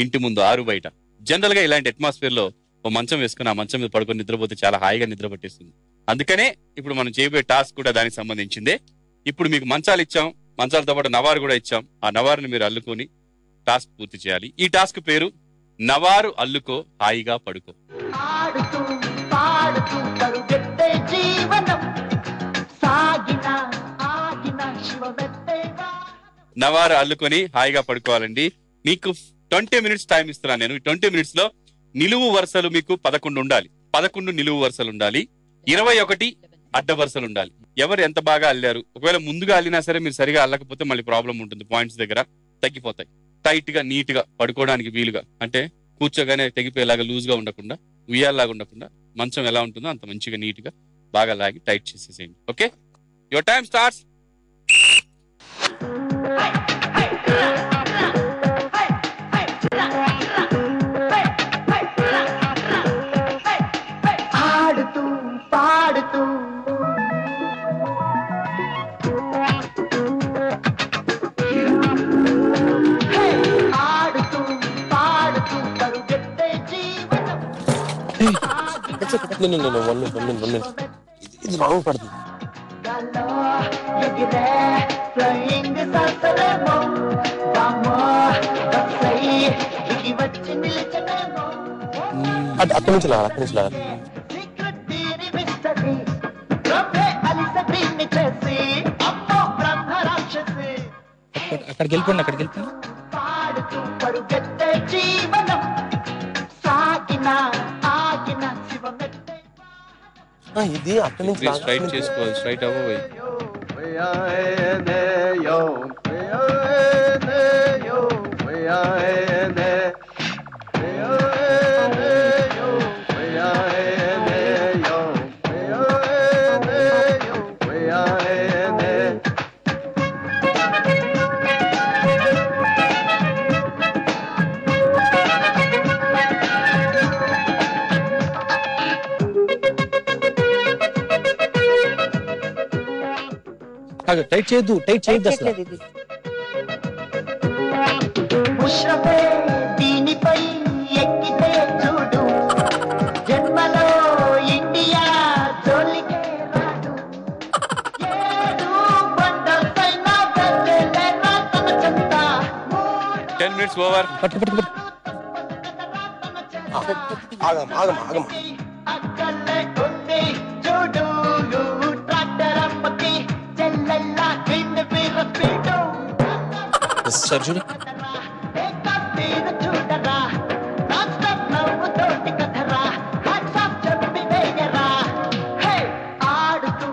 ఇంటి ముందు, ఆరు బయట. జనరల్ గా ఇలాంటి అట్మాస్ఫియర్ లో ఓ మంచం వేసుకుని ఆ మంచం మీద పడుకొని నిద్రపోతే చాలా హాయిగా నిద్ర పట్టేస్తుంది. అందుకనే ఇప్పుడు మనం చేయబోయే టాస్క్ కూడా దానికి సంబంధించిందే. ఇప్పుడు మీకు మంచాలు ఇచ్చాం, మంచాలతో పాటు నవారు కూడా ఇచ్చాం. ఆ నవారుని మీరు అల్లుకొని టాస్క్ పూర్తి చేయాలి. ఈ టాస్క్ పేరు నవారు అల్లుకో హాయిగా పడుకో. నవారు అల్లుకొని హాయిగా పడుకోవాలండి. మీకు 20 minutes టైం ఇస్తున్నాను నేను. ఈ 20 minutes లో నిలువు వరుసలు మీకు 11 ఉండాలి. 11 నిలువు వరుసలు ఉండాలి. 21 అడ్డ వరుసలు ఉండాలి. ఎవరు ఎంత బాగా అల్లారు, ఒకవేళ ముందుగా అల్లినా సరే మీరు సరిగా అల్లకపోతే మళ్ళీ ప్రాబ్లం ఉంటుంది. పాయింట్స్ దగ్గర తగ్గిపోతాయి. టైట్ గా నీట్ గా పడుకోవడానికి వీలుగా, అంటే కూర్చోగానే తెగిపోయేలాగా లూజ్ గా ఉండకుండా, ఉయ్యాలాగా ఉండకుండా, మంచం ఎలా ఉంటుందో అంత మంచిగా నీట్ గా బాగా లాగి టైట్ చేసేసేయండి. Okay, your time starts. ఇది రాంగ్ పడుతుంది. అక్కడి నుంచి లాగా, అక్కడి నుంచి లాగా. అక్కడికి వెళ్ళిపోండి, అక్కడికి వెళ్ళిపోండి. ఇది అక్కడి నుంచి స్ట్రైట్ చేసుకోవాలి. స్ట్రైట్ అవ్వబోయి టైట్ చేయొద్దు, టైట్ చేయొద్దు అసలు. దీనిపై ఎక్కితే చూడు, జన్మలో ఇండియా జోలికే రాడు. ఏడు బండపైన వెళ్ళలేరా తన చెత్త. 10 minutes ఓవర్. పట్టు పట్టు పట్టు. ఆగం ఆగం ఆగం. అక్కడే ఉంది చూడు ట్రాక్టర్ అప్పకి చెల్లెల్లా కింద వీరపీడు. సార్ చూడు. చూడరా నాస్టాప్ నవ్వు తోటి కథరా, వాట్సాప్ చెప్పి వేయరా. హే ఆడుతూ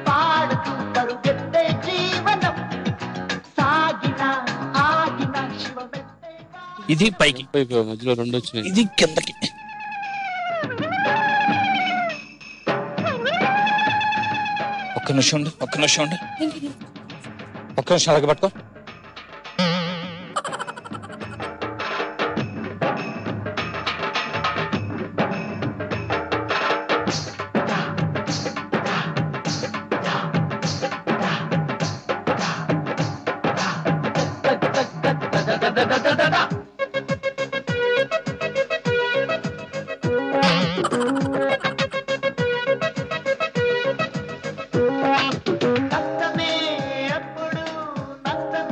పాడుతూ పరుగెత్తే జీవనం, సాగిన ఆగిన శివమెత్తే. ఇది పైకి, మధ్యలో 2 వచ్చినాయి. ఇది కిందకి. ఒక్క నిమిషం ఉండు, ఒక్క నిమిషం ఉండు, ఒక్క నిమిషం అలాగే పట్టుకో.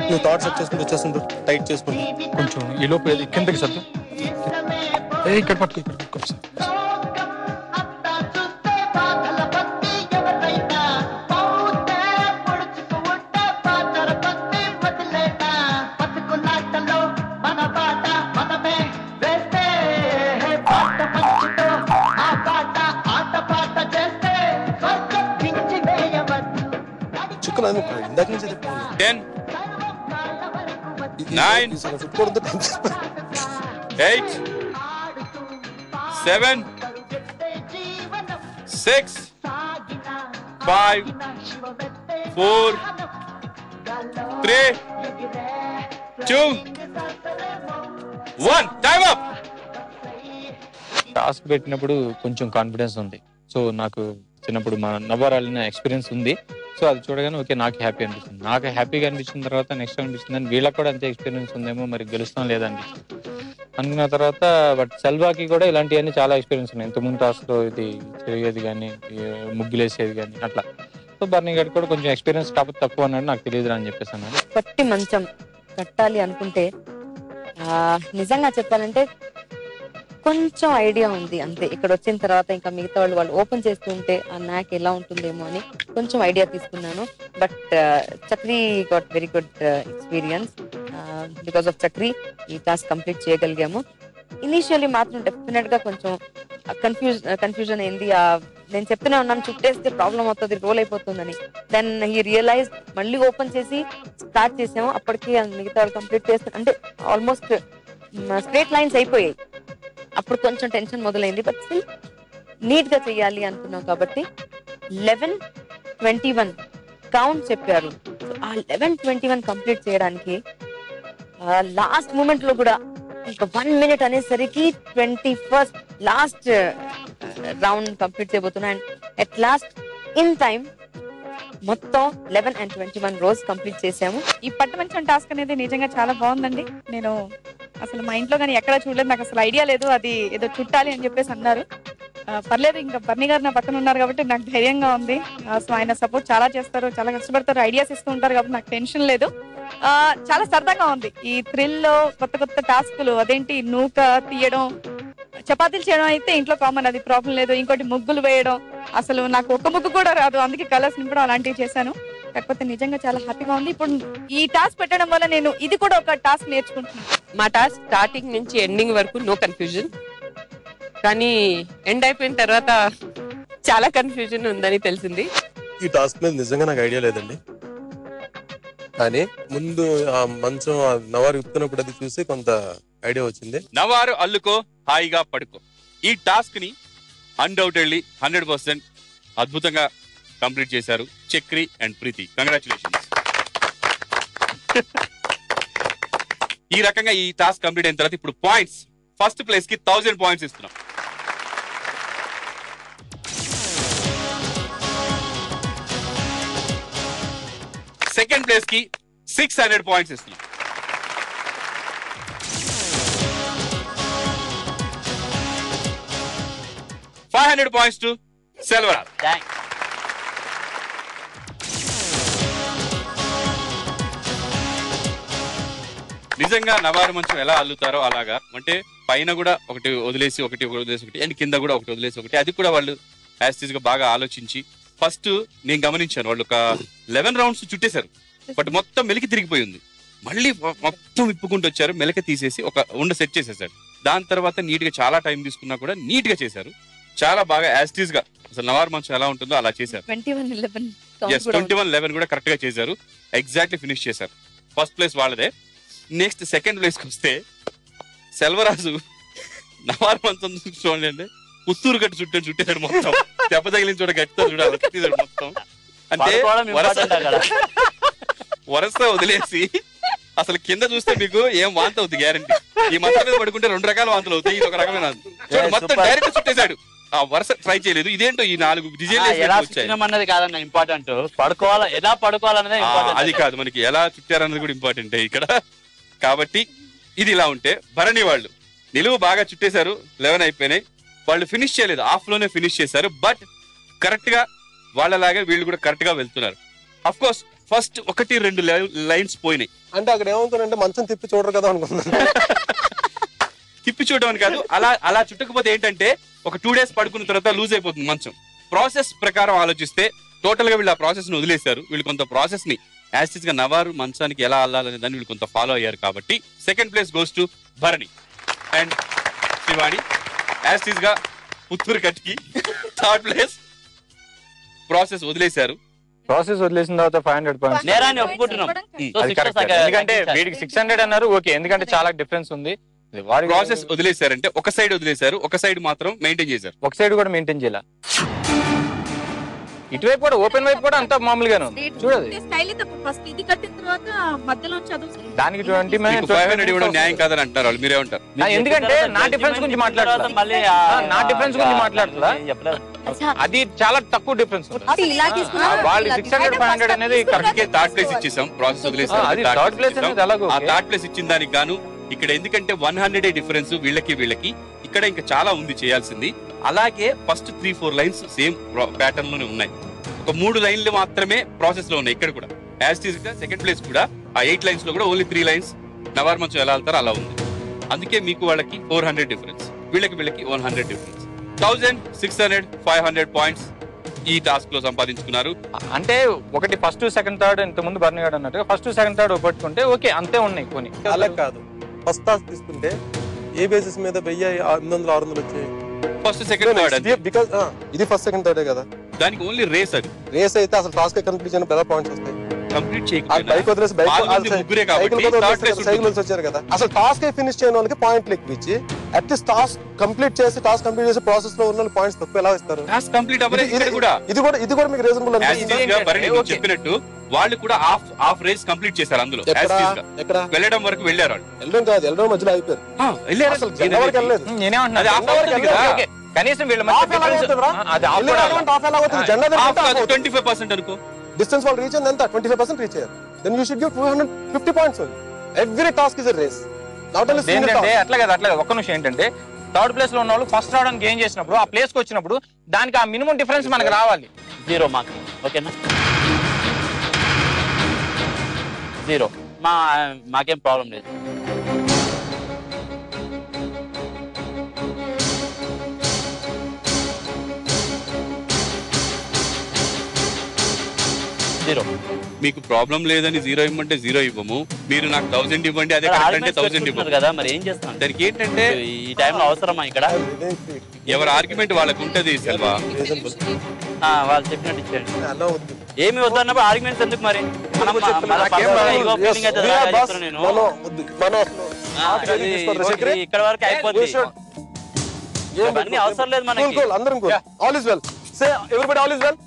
నువ్వు థాట్స్ వచ్చేస్తుంటూ టైట్ చేసుకుంటూ కొంచెం ఈ లోపు కిందకి సర్దు. ఇక్కడ పట్టుకో, ఇక్కడ పట్టుకో. చిక్కున్నాను ఇందాక నుంచి 10 9 8 7 6 5 4 3 2 1 టైమ్ అప్. టాస్క్ పెట్టినప్పుడు కొంచెం కాన్ఫిడెన్స్ ఉంది. సో నాకు చిన్నప్పుడు మా నవ్వారాలిన ఎక్స్పీరియన్స్ ఉంది. సో అది చూడగానే ఓకే, నాకు హ్యాపీ అనిపిస్తుంది. నాకు హ్యాపీగా అనిపించిన తర్వాత నెక్స్ట్ అనిపిస్తుంది అని వీళ్ళకి కూడా అంతే ఎక్స్పీరియన్స్ ఉందేమో, మరి గెలుస్తాం లేదనిపిస్తుంది. అనుకున్న తర్వాత బట్ సెల్వాకి కూడా ఇలాంటివన్నీ చాలా ఎక్స్పీరియన్స్ ఉన్నాయి. ఇంతకుముందు టాస్క్లో ఇది తిరిగేది కానీ ముగ్గులేసేది కానీ అట్లా. సో బర్నీ గారికి కూడా కొంచెం ఎక్స్పీరియన్స్ కాకపోతే తక్కువ అన్నాడు, నాకు తెలియదు అని చెప్పేసి అన్నాడు. పట్టి మంచం కట్టాలి అనుకుంటే నిజంగా చెప్పాలంటే కొంచెం ఐడియా ఉంది అంతే. ఇక్కడ వచ్చిన తర్వాత ఇంకా మిగతా వాళ్ళు ఓపెన్ చేస్తూ ఉంటే ఆ నాక్ ఎలా ఉంటుందేమో అని కొంచెం ఐడియా తీసుకున్నాను. But Chakri got very good experience. Because of Chakri ఈ టాస్క్ కంప్లీట్ చేయగలిగాము. ఇనీషియల్లీ మాత్రం డెఫినెట్ గా కొంచెం కన్ఫ్యూజన్ అయింది. నేను చెప్తూనే ఉన్నాను చుట్టేస్తే ప్రాబ్లం అవుతుంది, రోల్ అయిపోతుందని. దెన్ హీ రియలైజ్ మళ్ళీ ఓపెన్ చేసి స్టార్ట్ చేసాము. అప్పటికి మిగతా వాళ్ళు కంప్లీట్ చేస్తే అంటే ఆల్మోస్ట్ స్ట్రేట్ లైన్స్ అయిపోయాయి. అప్పుడు కొంచెం టెన్షన్ మొదలైంది. బట్ స్టిల్ నీట్ గా చెయ్యాలి అనుకున్నాం కాబట్టి 11:21 కౌంట్ చెప్పారు. ఆ 11:21 కంప్లీట్ చేయడానికి లాస్ట్ మూమెంట్ లో కూడా ఇంకా 1 minute అనేసరికి 21st లాస్ట్ రౌండ్ కంప్లీట్ చేయబోతున్నా. And at last in time మొత్తం 11 and 21 రోజు కంప్లీట్ చేసాము. ఈ పట్టమంచం టాస్క్ అనేది నిజంగా చాలా బాగుందండి. నేను అసలు మా ఇంట్లో కానీ ఎక్కడా చూడలేదు, నాకు అసలు ఐడియా లేదు అది ఏదో చుట్టాలి అని చెప్పేసి అన్నారు. పర్లేదు, ఇంకా బర్నీ గారు నా పక్కన ఉన్నారు కాబట్టి నాకు ధైర్యంగా ఉంది. సో ఆయన సపోర్ట్ చాలా చేస్తారు, చాలా కష్టపడతారు, ఐడియాస్ ఇస్తూ ఉంటారు కాబట్టి నాకు టెన్షన్ లేదు. చాలా సరదాగా ఉంది ఈ థ్రిల్ లో. కొత్త కొత్త టాస్కులు, అదేంటి నూక తీయడం, చపాతీలు చేయడం అయితే ఇంట్లో కామన్, అది ప్రాబ్లం లేదు. ఇంకోటి ముగ్గులు వేయడం, అసలు నాకు ఒక్క ముగ్గు కూడా రాదు, అందుకే కలర్స్ నింపడం అలాంటివి చేశాను. కాకపోతే నిజంగా చాలా హ్యాపీగా ఉంది. ఇప్పుడు ఈ టాస్క్ పెట్టడం వల్ల నేను ఇది కూడా ఒక టాస్క్ నేర్చుకుంటున్నాను. మా టాస్క్ స్టార్టింగ్ నుంచి ఎండింగ్ వరకు నో కన్ఫ్యూజన్, కానీ ఎండ్ అయిపోయిన తర్వాత చాలా కన్ఫ్యూజన్ ఉందని తెలిసింది. ఈ టాస్క్ మీద నిజంగా నాకు ఐడియా లేదండి, కానీ ముందు ఆ మంచం నవారు విప్పుతున్నప్పుడు అది చూసి కొంత ఐడియా వచ్చింది. నవారు అల్లుకో హాయిగా పడుకో ఈ టాస్క్ ని అన్డౌటెడ్లీ 100% అద్భుతంగా కంప్లీట్ చేశారు చక్రి అండ్ ప్రీతి. కంగ్రాచులేషన్స్. ఈ రకంగా ఈ టాస్క్ కంప్లీట్ అయిన తర్వాత ఇప్పుడు పాయింట్స్, ఫస్ట్ ప్లేస్ కి 1000 పాయింట్స్ ఇస్తున్నాం. సెకండ్ ప్లేస్ కి 600 పాయింట్స్ ఇస్తున్నాం. $500 points to Selvaraj. Thanks. నిజంగా నవారు మంచం ఎలా అల్లుతారో అలాగా, అంటే పైన కూడా ఒకటి వదిలేసి ఒకటి అండ్ కింద కూడా ఒకటి వదిలేసి ఒకటి, అది కూడా వాళ్ళు యాస్టీస్ గా బాగా ఆలోచించి. ఫస్ట్ నేను గమనించాను వాళ్ళు ఒక 11 రౌండ్స్ చుట్టేశారు, బట్ మొత్తం మెలికి తిరిగిపోయింది. మళ్ళీ మొత్తం విప్పుకుంటూ వచ్చారు, మెలక తీసేసి ఒక ఉండ సెట్ చేసేసారు. దాని తర్వాత నీట్ గా చాలా టైం తీసుకున్నా కూడా నీట్ గా చేశారు, చాలా బాగా యాస్టీస్ గా. అసలు నవారు మంచం ఎలా ఉంటుందో అలా చేశారు. 21-11 కూడా కరెక్ట్ గా చేశారు, ఎగ్జాక్ట్లీ ఫినిష్ చేశారు. ఫస్ట్ ప్లేస్ వాళ్ళదే. నెక్స్ట్ సెకండ్ ప్లేస్ కి వస్తే సెల్వరాజు నవారు మంచం చూడండి, పుత్తూరు గట్టు చుట్టేసాడు మొత్తం, దెబ్బ తగిలిన చోట గట్టితో చూడాలి మొత్తం. అంటే వరస వదిలేసి అసలు కింద చూస్తే మీకు ఏం వాంతి అవుతుంది గ్యారంటీ. ఈ మంచం మీద పడుకుంటే 2 రకాల వాంతులు అవుతాయి, ఇది ఒక రకమైన మొత్తం డైరెక్ట్ చుట్టేశాడు. ఆ వరుస ట్రై చేయలేదు. ఇదేంటో ఈ 4 డిజైన్లు అన్నది కాదన్న ఇంపార్టెంట్, పడుకోవాలా ఎలా పడుకోవాలన్నదే ఇంపార్టెంట్. అది కాదు, మనకి ఎలా చుట్టారన్నది కూడా ఇంపార్టెంట్ ఇక్కడ. కాబట్టి ఇది ఇలా ఉంటే భరణి వాళ్ళు నిలువు బాగా చుట్టేశారు, 11 అయిపోయినాయి. వాళ్ళు ఫినిష్ చేయలేదు, హాఫ్ లోనే ఫినిష్ చేశారు. బట్ కరెక్ట్ గా వాళ్ళలాగే వీళ్ళు కూడా కరెక్ట్ గా వెళ్తున్నారు. అఫ్ కోర్స్ ఫస్ట్ 1-2 లైన్స్ పోయినాయి. అంటే అక్కడ ఏమవుతుందంటే మంచం తిప్పి చూడరు కదా అనుకున్నాను. తిప్పి చూడడం అని కాదు, అలా చుట్టకపోతే ఏంటంటే ఒక 2 days పడుకున్న తర్వాత లూజ్ అయిపోతుంది మంచం. ప్రాసెస్ ప్రకారం ఆలోచిస్తే టోటల్ గా వీళ్ళు ఆ ప్రాసెస్ ని వదిలేశారు. వీళ్ళు కొంత ప్రాసెస్ ని యాస్టిస్ గా నవారు మంచానికి ఎలా అల్లాలనే దాన్ని వీళ్ళు కొంత ఫాలో అయ్యారు. కాబట్టి second place goes to Bharani and Shivani. యాస్టిస్ గా పుత్తూరు కట్టికి థర్డ్ ప్లేస్. ప్రాసెస్ వదిలేశారు. ప్రాసెస్ వదిలేసిన తర్వాత 500 పాయింట్స్ నేరాన్ని ఒప్పుకుంటున్నాం. ఎందుకంటే వీడికి 600 అన్నారు, ఓకే, ఎందుకంటే చాలా డిఫరెన్స్ ఉంది. ప్రాసెస్ వదిలేశారంటే ఒక సైడ్ వదిలేశారు, ఒక సైడ్ మాత్రం మెయింటైన్ చేశారు. ఒక సైడ్ కూడా మెయింటైన్ చేయాలి, ఇటువైపు కూడా ఓపెన్ వైపు కూడా అంతా మామూలుగానే ఉంది. చూడదు దానికి 20 minutes 500 ఇవ్వడం న్యాయం కాదని అంటారు వాళ్ళు, మీరేమంటారు? ఎందుకంటే నా డిఫరెన్స్ గురించి మాట్లాడుతున్నా, నా డిఫరెన్స్ గురించి మాట్లాడుతుందా, అది చాలా తక్కువ డిఫరెన్స్. వాళ్ళు 600-500 అనేది కరెక్ట్. థర్డ్ ప్లేస్ ఇచ్చేసాం, ప్రాసెస్ వదిలేసారు. థర్డ్ ప్లేస్ అనేది ఎలాగో ఆ థర్డ్ ప్లేస్ ఇచ్చిన దానికి గాను ఇక్కడ ఎందుకంటే 100 డిఫరెన్స్ వీళ్ళకి ఇక్కడ ఇంకా చాలా ఉంది చేయాల్సింది. అలాగే ఫస్ట్ 3-4 లైన్స్ సేమ్ ప్యాటర్న్ లోనే ఉన్నాయి. ఒక 3 లైన్లు మాత్రమే ప్రాసెస్ లో ఉన్నాయి. ఇక్కడ కూడా యాజ్ ఇట్ ఈస్ గా సెకండ్ ప్లేస్ కూడా ఆ 8 లైన్స్ లో కూడా ఓన్లీ 3 లైన్స్ నవార్ మంచం ఎలా వెళ్తారో అలా ఉంది. అందుకే మీకు వాళ్ళకి 400 డిఫరెన్స్, వీళ్ళకి 100 డిఫరెన్స్. 1600 500 పాయింట్స్ ఈ టాస్క్ లో సంపాదించుకున్నారు. అంటే ఒకటి ఫస్ట్ సెకండ్ థర్డ్ ఇంత ముందు బర్నీ గారు అన్నట్టు ఫస్ట్ సెకండ్ థర్డ్ పట్టుకుంటే ఓకే అంతే ఉన్నాయి కొన్ని. అలా కాదు, ఫస్ట్ టాస్క్ తీసుకుంటే ఏ బేసిస్ మీద 1800 600 వచ్చాయి? ఫస్ట్ సెకండ్ థర్డ్ బికాస్ ఇది ఫస్ట్ సెకండ్ థర్డే కదా, దానికి ఓన్లీ రేస్ అది. రేస్ అయితే అసలు టాస్క్ కంప్లీట్ చేయడం పెద్ద పాయింట్స్ వస్తాయి. కంప్లీట్ బైక్ వదిలేసి ముగ్గురే కాబట్టి సైకిల్ వచ్చారు కదా, అసలు టాస్క్ ఫినిష్ చేయని వాళ్ళకి పాయింట్లు ఎక్కువ ఇచ్చి అట్లీస్ట్ టాస్క్ కంప్లీట్ చేసి ప్రాసెస్ లో ఉన్న పాయింట్స్ తక్కువ ఎలా ఇస్తారు? టాస్క్ కంప్లీట్ అవ్వలేదు కూడా. ఇది కూడా మీకు రీజనబుల్ చెప్పినట్టు వాళ్ళు కూడా హాఫ్ రేస్ కంప్లీట్ చేశారు. అందులో ఎక్కడ వెళ్ళడం వరకు వెళ్ళారు వాళ్ళు. వెళ్ళడం కాదు, వెళ్ళడం మధ్యలో అయిపోయారు. అసలు జెండా వరకు వెళ్ళలేదు. కనీసం వీళ్ళ 25% అనుకో. డిస్టెన్స్ వాళ్ళు రీచ్ ఎంత 25% రీచ్ అయ్యారు. Then you should give 250 points. Every task is a race, not only single task. అట్లా కదా ఒక్క నిమిషం ఏంటంటే థర్డ్ ప్లేస్ లో ఉన్న వాళ్ళు ఫస్ట్ రావడానికి ఏం చేసినప్పుడు ఆ ప్లేస్ కి వచ్చినప్పుడు దానికి ఆ మినిమం డిఫరెన్స్ మనకు రావాలి. 0 మార్క్స్ ఓకేనా? 0 మాకేం ప్రాబ్లం లేదు. మీకు ప్రాబ్లం లేదని 0 ఇవ్వమంటే 0 ఇవ్వము. మీరు నాకు 1000 ఇవ్వండి, అదే కరెక్ట్ అంటే 1000 ఇవ్వము కదా. మరి ఏం చేస్తాం? దానికి ఏంటంటే ఈ టైంలో అవసరమా ఇక్కడ? ఎవరి ఆర్గ్యుమెంట్ వాళ్ళకు ఉంటది సెల్వా. వాళ్ళు చెప్పినట్టు ఇచ్చేయండి. ఏమి వద్దు అన్నప్పుడు ఆర్గ్యుమెంట్స్ ఎందుకు? మరి ఇక్కడ వరకు అయిపోతుంది. అవసరం లేదు మనకి. అందరం all is well. Say everybody all is well.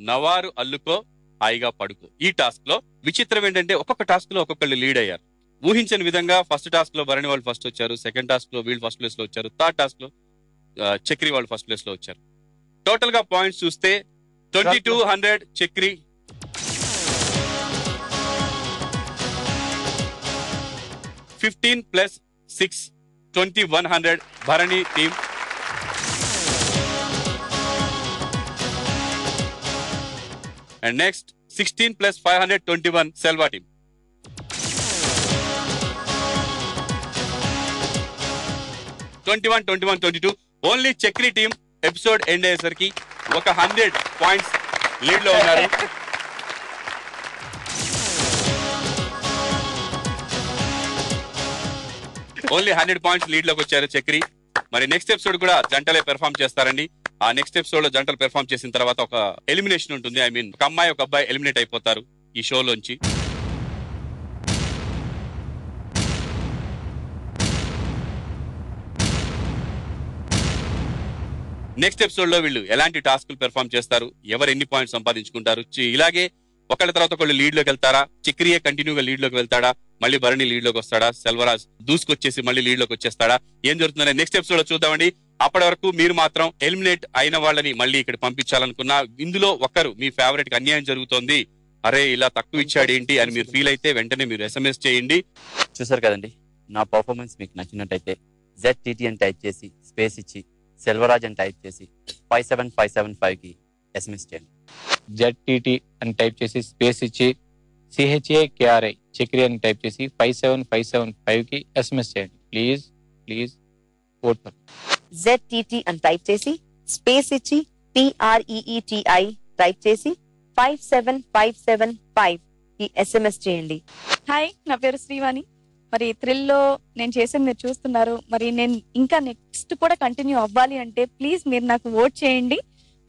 నవారు అల్లుకో హాయిగా పడుకో. ఈ టాస్క్ లో విచిత్రం ఏంటంటే ఒక్కొక్క టాస్క్ లో ఒక్కొక్కళ్ళు లీడ్ అయ్యారు. ఊహించని విధంగా ఫస్ట్ టాస్క్ లో భరణి వాళ్ళు ఫస్ట్ వచ్చారు, సెకండ్ టాస్క్ లో వీళ్ళు ఫస్ట్ ప్లేస్ లో వచ్చారు, థర్డ్ టాస్క్ లో చక్రి వాళ్ళు ఫస్ట్ ప్లేస్ లో వచ్చారు. టోటల్ గా పాయింట్స్ చూస్తే 2200 Chakri, 15 + 6 2100 Bharani team. And next 16 + 500 21 Selva team. Only Chakri team episode end అయ్యేసరికి 100 పాయింట్స్ లీడ్ లో ఉన్నారు. ఓన్లీ 100 పాయింట్స్ లీడ్ లోకి వచ్చారు చక్రి. మరి నెక్స్ట్ ఎపిసోడ్ కూడా జంటలే పెర్ఫామ్ చేస్తారండి. ఆ నెక్స్ట్ ఎపిసోడ్ లో జంటలు పెర్ఫామ్ చేసిన తర్వాత ఒక ఎలిమినేషన్ ఉంటుంది. ఐ మీన్ ఒక అమ్మాయి ఒక అబ్బాయి ఎలిమినేట్ అయిపోతారు ఈ షోలోంచి. నెక్స్ట్ ఎపిసోడ్ లో వీళ్ళు ఎలాంటి టాస్క్లు పెర్ఫామ్ చేస్తారు, ఎవరు ఎన్ని పాయింట్స్ సంపాదించుకుంటారు, ఇలాగే ఒకళ్ళ తర్వాత ఒకళ్ళు లీడ్ లోకి వెళ్తారా, చక్రియే కంటిన్యూగా లీడ్ లోకి వెళ్తాడా, మళ్ళీ భరణి లీడ్ లోకి వస్తాడా, సెల్వరాజ్ దూసుకొచ్చేసి మళ్ళీ లీడ్ లోకి వచ్చేస్తాడా, ఏం జరుగుతుందని నెక్స్ట్ ఎపిసోడ్ లో చూద్దామండి. అప్పటి వరకు మీరు మాత్రం ఎలిమినేట్ అయిన వాళ్ళని మళ్ళీ ఇక్కడ పంపించాలనుకున్నా, ఇందులో ఒకరు మీ ఫేవరెట్ కి అన్యాయం జరుగుతోంది, అరే ఇలా తక్కువ ఇచ్చాడు ఏంటి అని మీరు ఫీల్ అయితే వెంటనే మీరు SMS చేయండి. చూసారు కదండి, నా పర్ఫార్మెన్స్ మీకు నచ్చినట్టయితే ZTT అని టైప్ చేసి స్పేస్ ఇచ్చి సెల్వరాజ్ అని టైప్ చేసి 57575 కి SMS చేయండి. ZTT అని టైప్ చేసి స్పేస్ ఇచ్చి CHAKRI చక్రి అని టైప్ చేసి 57575 కి SMS చేయండి. ప్లీజ్ ఓట్ ఫర్ ZTT అని టైప్ చేసి స్పేస్ ఇచ్చి TREETI టైప్ చేసి 57575 కి SMS చేయండి. హాయ్, నా పేరు శ్రీవాణి. మరి థ్రిల్లో నేను చేసేది మీరు చూస్తున్నారు. మరి నేను ఇంకా నెక్స్ట్ కూడా కంటిన్యూ అవ్వాలి అంటే ప్లీజ్ మీరు నాకు ఓట్ చేయండి.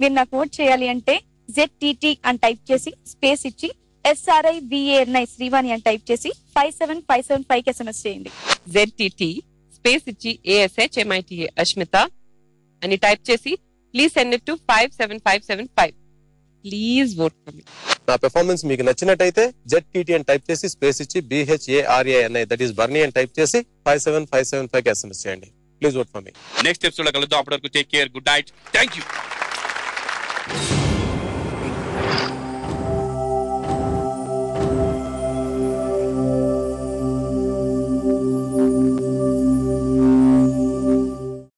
మీరు నాకు ఓట్ చేయాలి అంటే ZTT అని టైప్ చేసి స్పేస్ ఇచ్చి SRIVANI శ్రీవాణి అని టైప్ చేసి 57575 కి SMS చేయండి. ZTT స్పేస్ ఇచ్చి ASHMITA అష్మిత అని టైప్ చేసి please send it to 57575. Please vote for me. నా పెర్ఫార్మెన్స్ మీకు నచ్చినట్టయితే ZTT అని టైప్ చేసి స్పేస్ ఇచ్చి BHARANI దట్ ఈస్ బర్నీ అని టైప్ చేసి 57575 కి SMS చేయండి. Please vote for me. Next episode లో కలుద్దాం. అప్పటి వరకు take care, good night, thank you.